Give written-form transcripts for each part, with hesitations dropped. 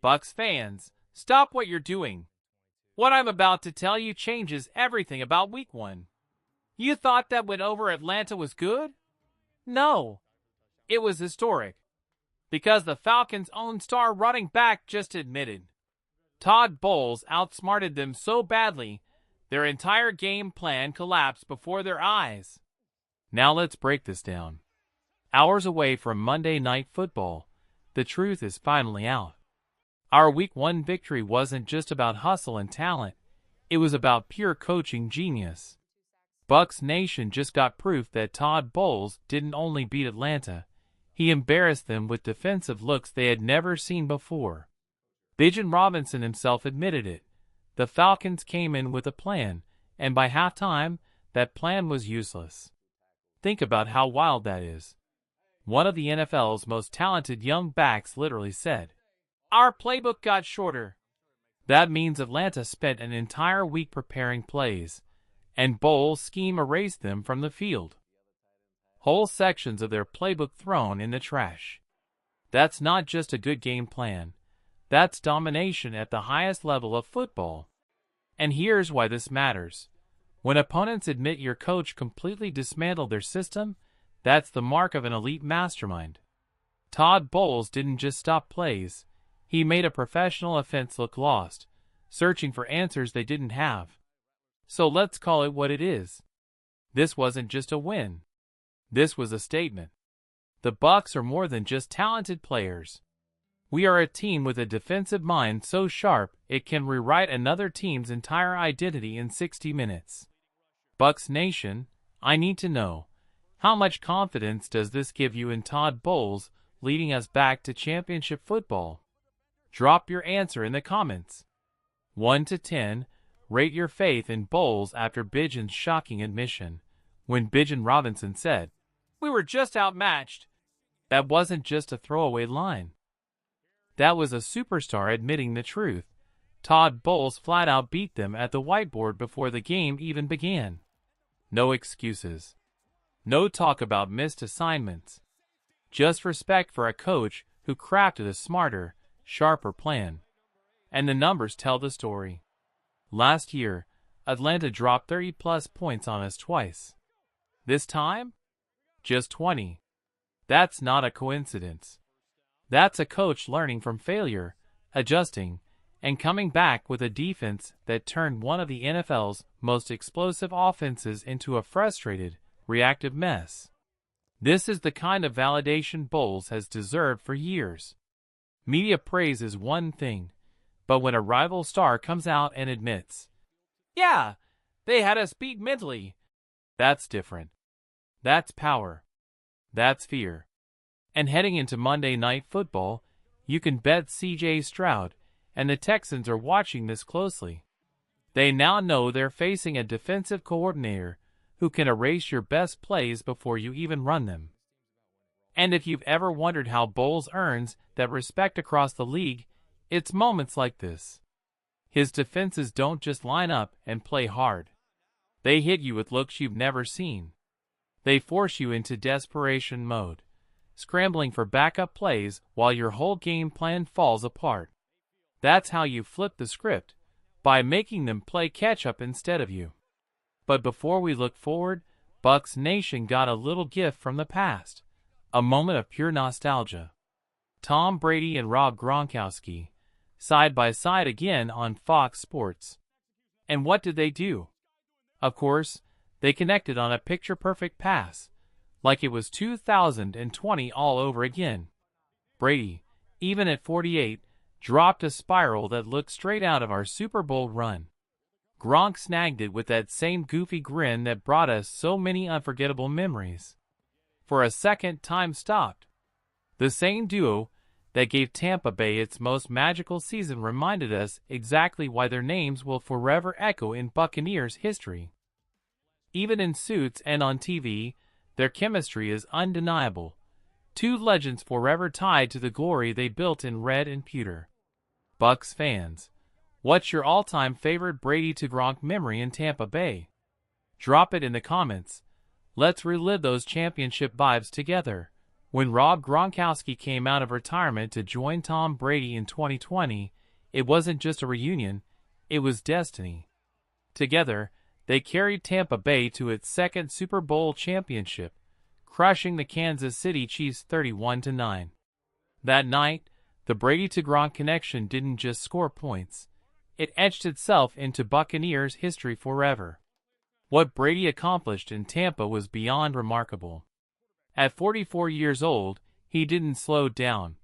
Bucs fans, stop what you're doing. What I'm about to tell you changes everything about Week 1. You thought that win over Atlanta was good? No. It was historic. Because the Falcons' own star running back just admitted. Todd Bowles outsmarted them so badly, their entire game plan collapsed before their eyes. Now let's break this down. Hours away from Monday Night Football, the truth is finally out. Our Week 1 victory wasn't just about hustle and talent, it was about pure coaching genius. Bucs Nation just got proof that Todd Bowles didn't only beat Atlanta, he embarrassed them with defensive looks they had never seen before. Bijan Robinson himself admitted it. The Falcons came in with a plan, and by halftime, that plan was useless. Think about how wild that is. One of the NFL's most talented young backs literally said, "Our playbook got shorter." That means Atlanta spent an entire week preparing plays, and Bowles' scheme erased them from the field. Whole sections of their playbook thrown in the trash. That's not just a good game plan. That's domination at the highest level of football. And here's why this matters. When opponents admit your coach completely dismantled their system, that's the mark of an elite mastermind. Todd Bowles didn't just stop plays. He made a professional offense look lost, searching for answers they didn't have. So let's call it what it is. This wasn't just a win. This was a statement. The Bucs are more than just talented players. We are a team with a defensive mind so sharp it can rewrite another team's entire identity in 60 minutes. Bucs Nation, I need to know, how much confidence does this give you in Todd Bowles leading us back to championship football? Drop your answer in the comments. 1 to 10, rate your faith in Bowles after Bijan's shocking admission, when Bijan Robinson said, "We were just outmatched." That wasn't just a throwaway line. That was a superstar admitting the truth. Todd Bowles flat out beat them at the whiteboard before the game even began. No excuses. No talk about missed assignments. Just respect for a coach who crafted a smarter, sharper plan. And the numbers tell the story. Last year, Atlanta dropped 30-plus points on us twice. This time? Just 20. That's not a coincidence. That's a coach learning from failure, adjusting, and coming back with a defense that turned one of the NFL's most explosive offenses into a frustrated, reactive mess. This is the kind of validation Bowles has deserved for years. Media praise is one thing, but when a rival star comes out and admits, "Yeah, they had us beat mentally," that's different. That's power. That's fear. And heading into Monday Night Football, you can bet C.J. Stroud and the Texans are watching this closely. They now know they're facing a defensive coordinator who can erase your best plays before you even run them. And if you've ever wondered how Bowles earns that respect across the league, it's moments like this. His defenses don't just line up and play hard. They hit you with looks you've never seen. They force you into desperation mode, scrambling for backup plays while your whole game plan falls apart. That's how you flip the script, by making them play catch-up instead of you. But before we look forward, Bucs Nation got a little gift from the past, a moment of pure nostalgia. Tom Brady and Rob Gronkowski, side by side again on Fox Sports. And what did they do? Of course, they connected on a picture-perfect pass, like it was 2020 all over again. Brady, even at 48, dropped a spiral that looked straight out of our Super Bowl run. Gronk snagged it with that same goofy grin that brought us so many unforgettable memories. For a second, time stopped. The same duo that gave Tampa Bay its most magical season reminded us exactly why their names will forever echo in Buccaneers history. Even in suits and on TV, their chemistry is undeniable. Two legends forever tied to the glory they built in red and pewter. Bucs fans, what's your all-time favorite Brady to Gronk memory in Tampa Bay? Drop it in the comments. Let's relive those championship vibes together. When Rob Gronkowski came out of retirement to join Tom Brady in 2020, it wasn't just a reunion, it was destiny. Together, they carried Tampa Bay to its second Super Bowl championship, crushing the Kansas City Chiefs 31-9. That night, the Brady-Gronk connection didn't just score points, it etched itself into Buccaneers history forever. What Brady accomplished in Tampa was beyond remarkable. At 44 years old, he didn't slow down.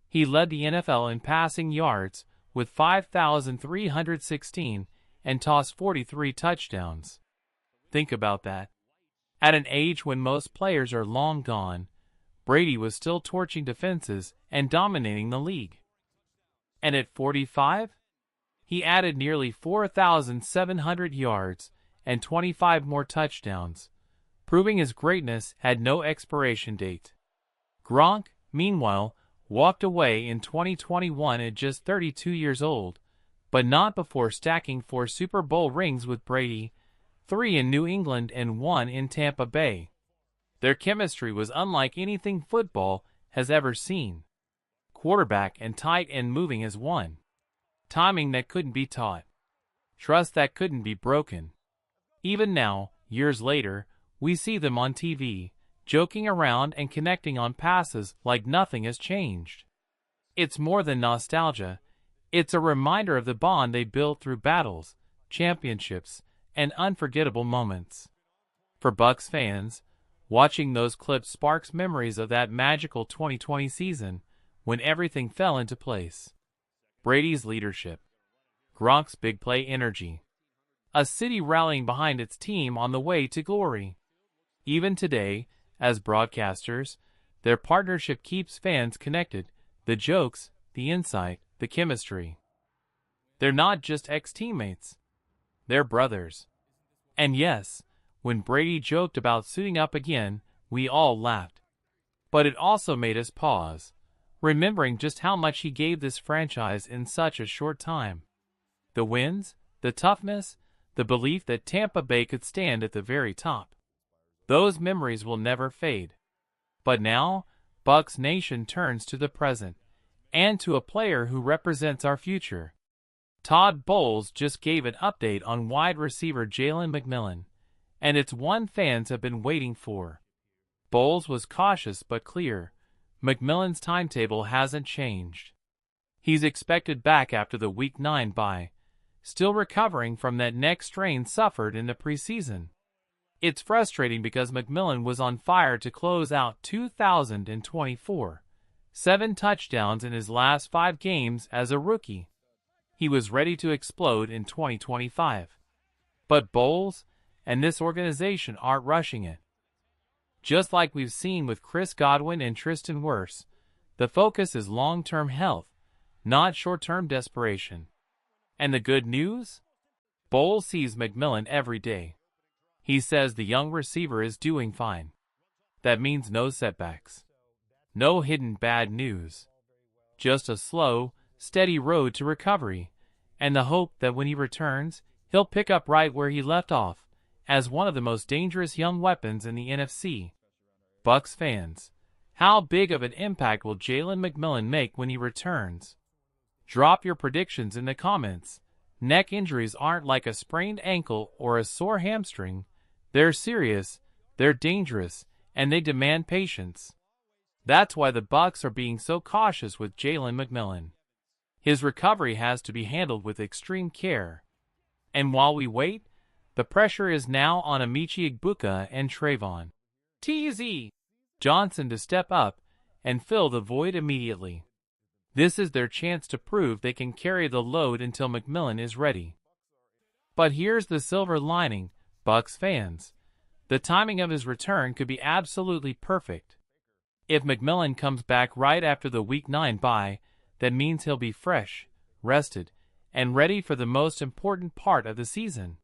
He led the NFL in passing yards with 5,316 and tossed 43 touchdowns. Think about that. At an age when most players are long gone, Brady was still torching defenses and dominating the league. And at 45, he added nearly 4,700 yards and 25 more touchdowns, proving his greatness had no expiration date. Gronk, meanwhile, walked away in 2021 at just 32 years old, but not before stacking 4 Super Bowl rings with Brady, 3 in New England and 1 in Tampa Bay. Their chemistry was unlike anything football has ever seen. Quarterback and tight end moving as one. Timing that couldn't be taught. Trust that couldn't be broken. Even now, years later, we see them on TV, joking around and connecting on passes like nothing has changed. It's more than nostalgia. It's a reminder of the bond they built through battles, championships, and unforgettable moments. For Bucs fans, watching those clips sparks memories of that magical 2020 season when everything fell into place. Brady's leadership. Gronk's big play energy. A city rallying behind its team on the way to glory. Even today, as broadcasters, their partnership keeps fans connected, the jokes, the insight, the chemistry. They're not just ex-teammates. They're brothers. And yes, when Brady joked about suiting up again, we all laughed. But it also made us pause, remembering just how much he gave this franchise in such a short time. The wins, the toughness, the belief that Tampa Bay could stand at the very top. Those memories will never fade. But now, Bucs Nation turns to the present, and to a player who represents our future. Todd Bowles just gave an update on wide receiver Jalen McMillan, and it's one fans have been waiting for. Bowles was cautious but clear. McMillan's timetable hasn't changed. He's expected back after the Week 9 bye, still recovering from that neck strain suffered in the preseason. It's frustrating because McMillan was on fire to close out 2024. 7 touchdowns in his last 5 games as a rookie. He was ready to explode in 2025. But Bowles and this organization aren't rushing it. Just like we've seen with Chris Godwin and Tristan Wirfs, the focus is long-term health, not short-term desperation. And the good news? Bowles sees McMillan every day. He says the young receiver is doing fine. That means no setbacks. No hidden bad news. Just a slow, steady road to recovery, and the hope that when he returns, he'll pick up right where he left off, as one of the most dangerous young weapons in the NFC. Bucs fans, how big of an impact will Jalen McMillan make when he returns? Drop your predictions in the comments. Neck injuries aren't like a sprained ankle or a sore hamstring. They're serious, they're dangerous, and they demand patience. That's why the Bucs are being so cautious with Jalen McMillan. His recovery has to be handled with extreme care. And while we wait, the pressure is now on Amichi Egbuka and Trayvon T.Z. Johnson to step up and fill the void immediately. This is their chance to prove they can carry the load until McMillan is ready. But here's the silver lining, Bucs fans. The timing of his return could be absolutely perfect. If McMillan comes back right after the Week 9 bye, that means he'll be fresh, rested, and ready for the most important part of the season.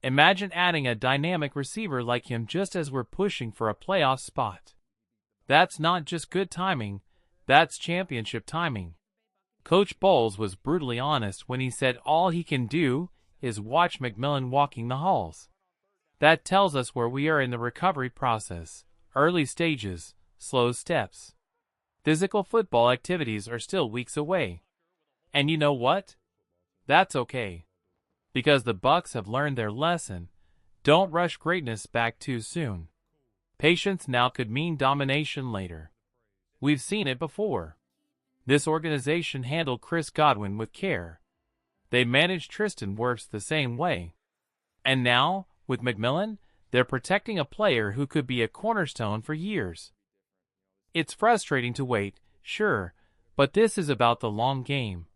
Imagine adding a dynamic receiver like him just as we're pushing for a playoff spot. That's not just good timing, that's championship timing. Coach Bowles was brutally honest when he said all he can do is watch McMillan walking the halls. That tells us where we are in the recovery process, early stages, slow steps. Physical football activities are still weeks away. And you know what? That's okay. Because the Bucs have learned their lesson. Don't rush greatness back too soon. Patience now could mean domination later. We've seen it before. This organization handled Chris Godwin with care. They managed Tristan Wirfs the same way. And now, with McMillan, they're protecting a player who could be a cornerstone for years. It's frustrating to wait, sure, but this is about the long game,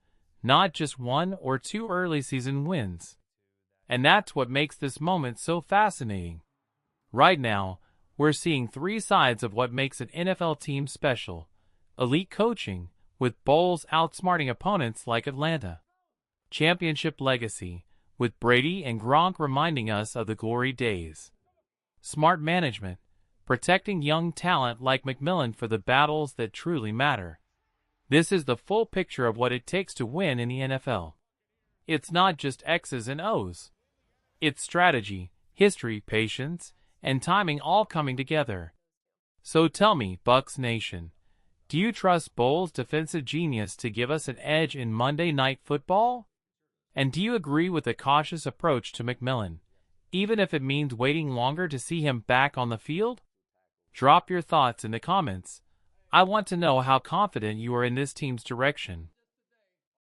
not just 1 or 2 early season wins. And that's what makes this moment so fascinating. Right now, we're seeing 3 sides of what makes an NFL team special. Elite coaching, with Bowles outsmarting opponents like Atlanta. Championship legacy, with Brady and Gronk reminding us of the glory days. Smart management, protecting young talent like McMillan for the battles that truly matter. This is the full picture of what it takes to win in the NFL. It's not just X's and O's. It's strategy, history, patience, and timing all coming together. So tell me, Bucs Nation, do you trust Bowles' defensive genius to give us an edge in Monday Night Football? And do you agree with a cautious approach to McMillan, even if it means waiting longer to see him back on the field? Drop your thoughts in the comments. I want to know how confident you are in this team's direction.